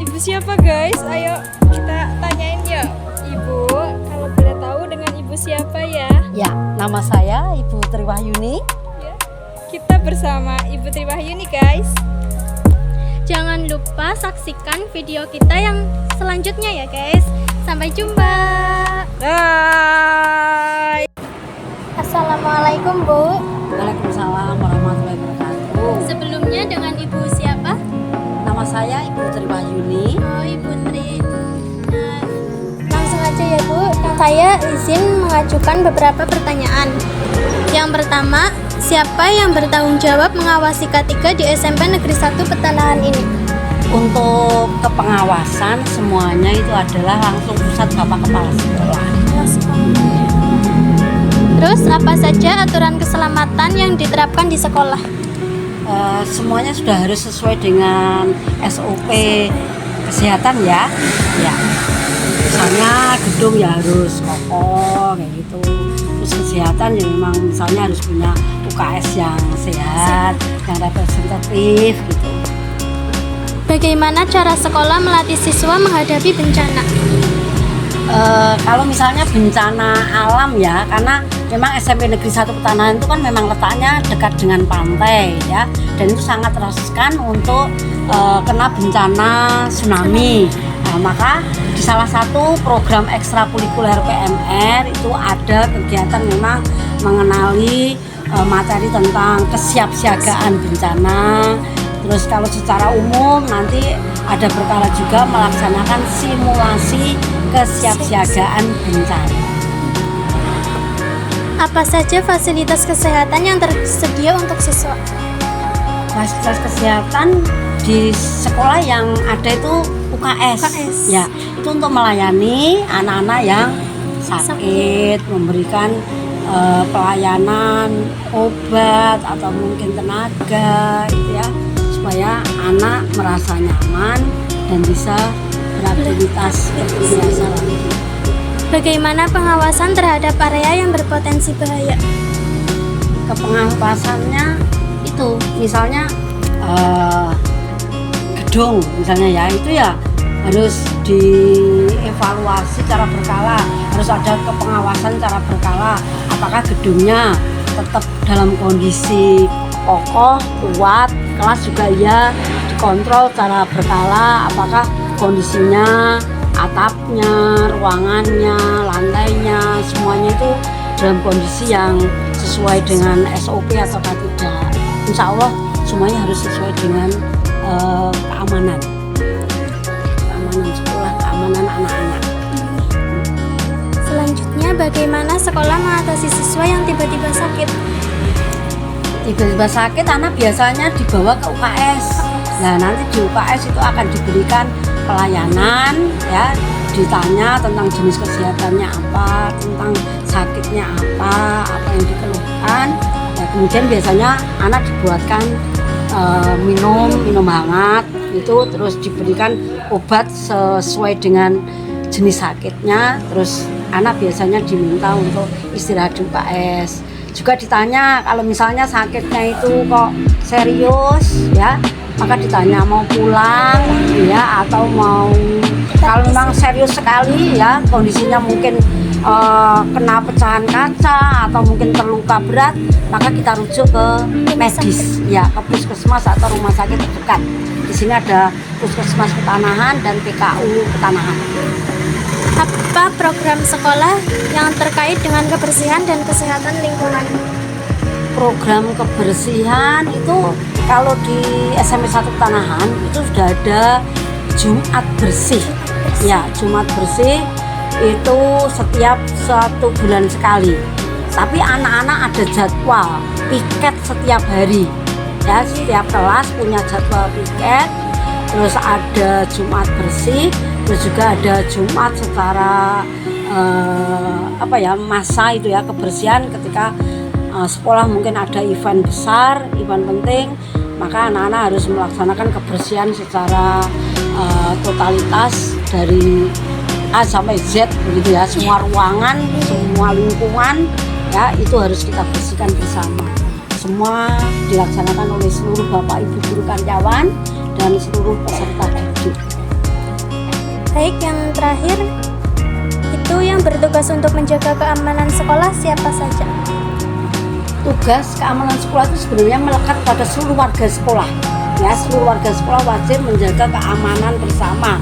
Ibu siapa guys? Ayo kita tanyain ya. Ibu, kalau boleh tahu dengan ibu siapa ya? Ya, nama saya Ibu Triwahyuni. Ya. Kita bersama Ibu Triwahyuni guys. Jangan lupa saksikan video kita yang selanjutnya ya guys. Sampai jumpa. Bye. Assalamualaikum Bu. Waalaikumsalam warahmatullahi wabarakatuh. Sebelumnya dengan Ibu siapa? Nama saya Ibu Triwahyuni. Oh, Ibu Tri. Langsung aja ya Bu. Saya izin mengajukan beberapa pertanyaan. Yang pertama, siapa yang bertanggung jawab mengawasi K3 di SMP Negeri 1 Petanahan ini? Untuk kepengawasan semuanya itu adalah langsung pusat Bapak Kepala Sekolah. Terus apa saja aturan keselamatan yang diterapkan di sekolah? Semuanya sudah harus sesuai dengan SOP kesehatan ya. Ya. Misalnya gedung ya harus kokoh kayak gitu. Terus kesehatan ya memang misalnya harus punya UKS yang sehat, yang representatif gitu. Bagaimana cara sekolah melatih siswa menghadapi bencana? Kalau misalnya bencana alam ya, karena memang SMP Negeri 1 Petanahan itu kan memang letaknya dekat dengan pantai ya, dan itu sangat riskan untuk kena bencana tsunami. Nah, maka di salah satu program ekstrakurikuler PMR itu ada kegiatan memang mengenali materi tentang kesiapsiagaan bencana. Terus kalau secara umum nanti ada berkala juga melaksanakan simulasi kesiapsiagaan bencana. Apa saja fasilitas kesehatan yang tersedia untuk siswa? Fasilitas kesehatan di sekolah yang ada itu UKS. Ya, itu untuk melayani anak-anak yang sakit, memberikan pelayanan obat atau mungkin tenaga gitu ya, supaya anak merasa nyaman dan bisa beraktivitas seperti biasa lagi. Bagaimana pengawasan terhadap area yang berpotensi bahaya? Kepengawasannya itu misalnya gedung misalnya ya, itu ya harus dievaluasi secara berkala, harus ada kepengawasan secara berkala. Apakah gedungnya tetap dalam kondisi kokoh, kuat, kelas juga ya dikontrol secara berkala, apakah kondisinya, atapnya, ruangannya, lantainya, semuanya itu dalam kondisi yang sesuai dengan SOP atau tidak. Insya Allah semuanya harus sesuai dengan keamanan sekolah, keamanan anak-anak. Selanjutnya, bagaimana sekolah mengatasi siswa yang tiba-tiba sakit? Tiba-tiba sakit, anak biasanya dibawa ke UKS. Nah, nanti di UKS itu akan diberikan pelayanan ya, ditanya tentang jenis kesehatannya apa, tentang sakitnya apa yang dikeluhkan. Ya, kemudian biasanya anak dibuatkan minum hangat itu, terus diberikan obat sesuai dengan jenis sakitnya. Terus anak biasanya diminta untuk istirahat di UKS. Juga ditanya kalau misalnya sakitnya itu kok serius ya, maka ditanya mau pulang ya atau mau, kalau memang serius sekali ya kondisinya mungkin kena pecahan kaca atau mungkin terluka berat, maka kita rujuk ke medis ya, ke puskesmas atau rumah sakit terdekat. Di sini ada Puskesmas Petanahan dan PKU Petanahan. Apa program sekolah yang terkait dengan kebersihan dan kesehatan lingkungan? Program kebersihan itu kalau di SMP 1 Petanahan itu sudah ada Jumat bersih. Ya, Jumat bersih itu setiap 1 bulan sekali. Tapi anak-anak ada jadwal piket setiap hari. Ya, setiap kelas punya jadwal piket. Terus ada Jumat bersih, terus juga ada Jumat secara masa itu ya, kebersihan ketika sekolah mungkin ada event besar, event penting, maka anak-anak harus melaksanakan kebersihan secara totalitas dari A sampai Z begitu ya, semua ruangan, semua lingkungan ya itu harus kita bersihkan bersama. Semua dilaksanakan oleh seluruh Bapak Ibu guru karyawan dan seluruh peserta didik. Baik, yang terakhir itu yang bertugas untuk menjaga keamanan sekolah siapa saja? Tugas keamanan sekolah itu sebenarnya melekat pada seluruh warga sekolah. Ya, seluruh warga sekolah wajib menjaga keamanan bersama.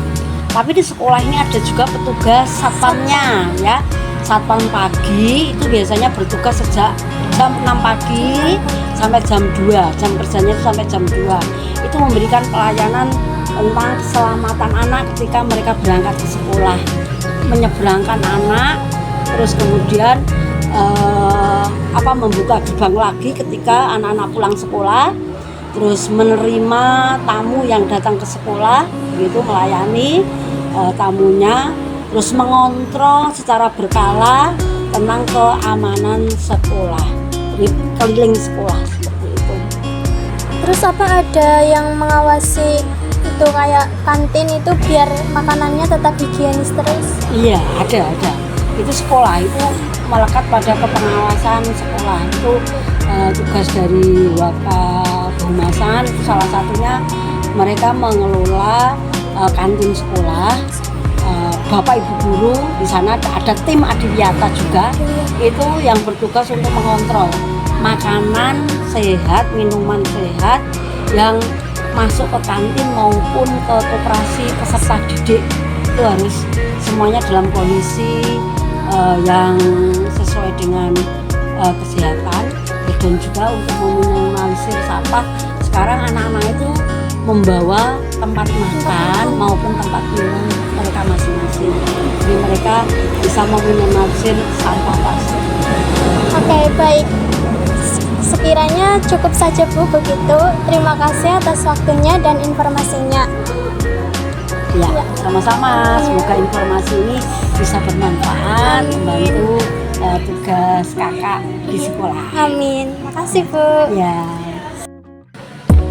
Tapi di sekolah ini ada juga petugas satpamnya, ya. Satpam pagi itu biasanya bertugas sejak jam 6 pagi sampai jam 2. Jam kerjanya itu sampai jam 2. Itu memberikan pelayanan tentang keselamatan anak ketika mereka berangkat ke sekolah, menyeberangkan anak, terus kemudian membuka gerbang lagi ketika anak-anak pulang sekolah, terus menerima tamu yang datang ke sekolah, begitu melayani tamunya, terus mengontrol secara berkala tentang keamanan sekolah, keliling sekolah seperti itu. Terus apa ada yang mengawasi itu kayak kantin itu biar makanannya tetap higienis terus? Iya, ada. Itu sekolah itu melekat pada kepengawasan sekolah. Itu tugas dari Wakahumasan, itu salah satunya mereka mengelola kantin sekolah. Bapak Ibu guru di sana ada tim adiwiyata juga, itu yang bertugas untuk mengontrol makanan sehat, minuman sehat yang masuk ke kantin maupun ke koperasi peserta didik, itu harus semuanya dalam kondisi yang sesuai dengan kesehatan. Dan juga untuk meminimalisir sampah, sekarang anak-anak itu membawa tempat makan maupun tempat minum mereka masing-masing, jadi mereka bisa meminimalisir sampah plastik. Oke, baik. Sekiranya cukup saja Bu begitu. Terima kasih atas waktunya dan informasinya. Ya, sama-sama. Semoga informasi ini bisa bermanfaat, membantu tugas kakak di sekolah. Amin. Makasih Bu. Ya.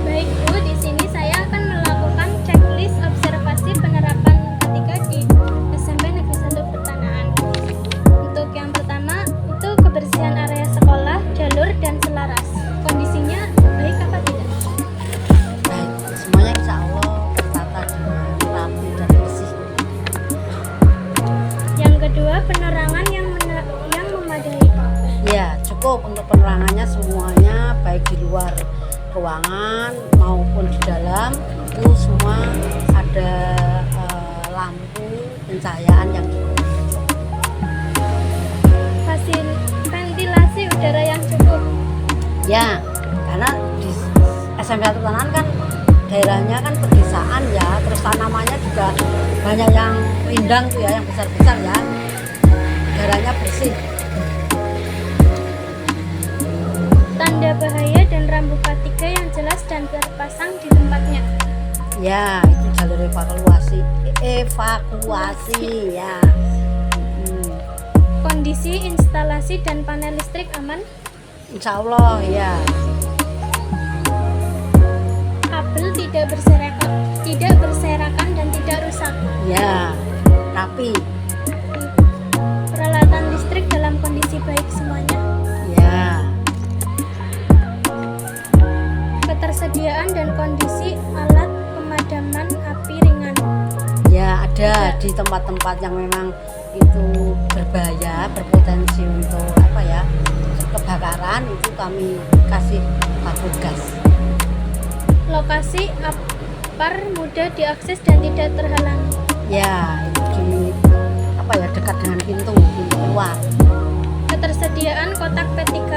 Baik Bu, di sini saya akan melakukan checklist observasi penerapan ketika di SMP Negeri 1 Pertanahan. Untuk yang pertama itu kebersihan area sekolah, jalur dan selaras. Kondisinya baik apa tidak? Baik, semuanya insya Allah tertata dengan rapi dan bersih. Yang kedua, penerangan yang memadai. Ya, cukup untuk penerangannya semuanya, baik di luar ruangan maupun di dalam, itu semua ada lampu pencahayaan yang cukup. Ventilasi udara yang cukup. Ya, karena di SMP 1 Pertanahan kan daerahnya kan pedesaan ya, terus tanamannya juga banyak yang rindang tuh ya, yang besar-besar ya. Udaranya bersih. Tanda bahaya dan rambu K3 yang jelas dan terpasang di tempatnya. Ya, itu jalur evakuasi ya. Kondisi instalasi dan panel listrik aman. Insya Allah ya. Kabel tidak berserakan dan tidak rusak. Ya, rapi. Peralatan listrik dalam kondisi baik semuanya. Ya. Ketersediaan dan kondisi alat pemadaman api ringan. Ya, ada di tempat-tempat yang memang itu berbahaya, berpotensi untuk kebakaran, itu kami kasih tabung gas. Lokasi apar mudah diakses dan tidak terhalangi. Ya, itu di dekat dengan pintu keluar. Ketersediaan kotak P3K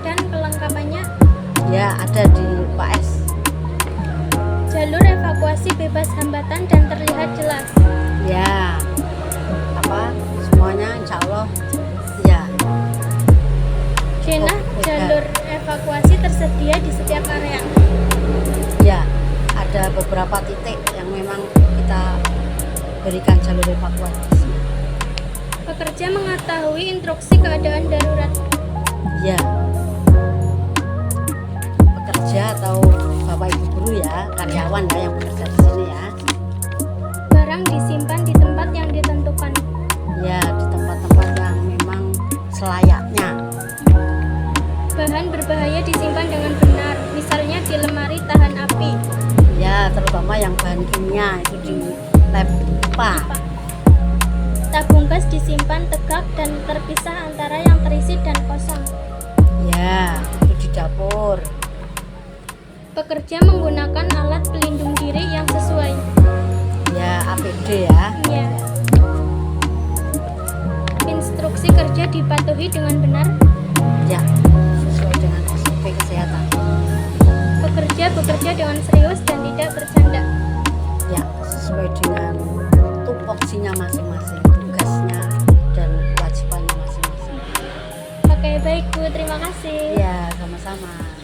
dan kelengkapannya. Ya, ada di UKS. Jalur evakuasi bebas hambatan dan terlihat jelas. Ya, semuanya insya Allah ya. Jenah jalur evakuasi tersedia di setiap area. Ya, ada beberapa titik yang memang kita berikan jalur evakuasi. Pekerja mengetahui instruksi keadaan darurat. Ya, pekerja atau bapak ibu guru ya, karyawan ya yang bekerja di sini ya. Barang disimpan di tempat yang ditentukan. Ya, di tempat-tempat yang memang selayaknya. Bahan berbahaya disimpan dengan benar, misalnya di lemari tahan api. Ya, terutama yang bahan kimia itu Lepa. Tabung gas disimpan tegak dan terpisah antara yang terisi dan kosong. Ya, itu di dapur. Bekerja menggunakan alat pelindung diri yang sesuai. Ya, APD ya. Iya. Instruksi kerja dipatuhi dengan benar. Ya, sesuai dengan SOP kesehatan. Bekerja dengan serius dan tidak bercanda. Ya, sesuai dengan tupoksinya masing-masing, tugasnya dan kewajibannya masing-masing. Oke, baik Bu, terima kasih. Ya, sama-sama.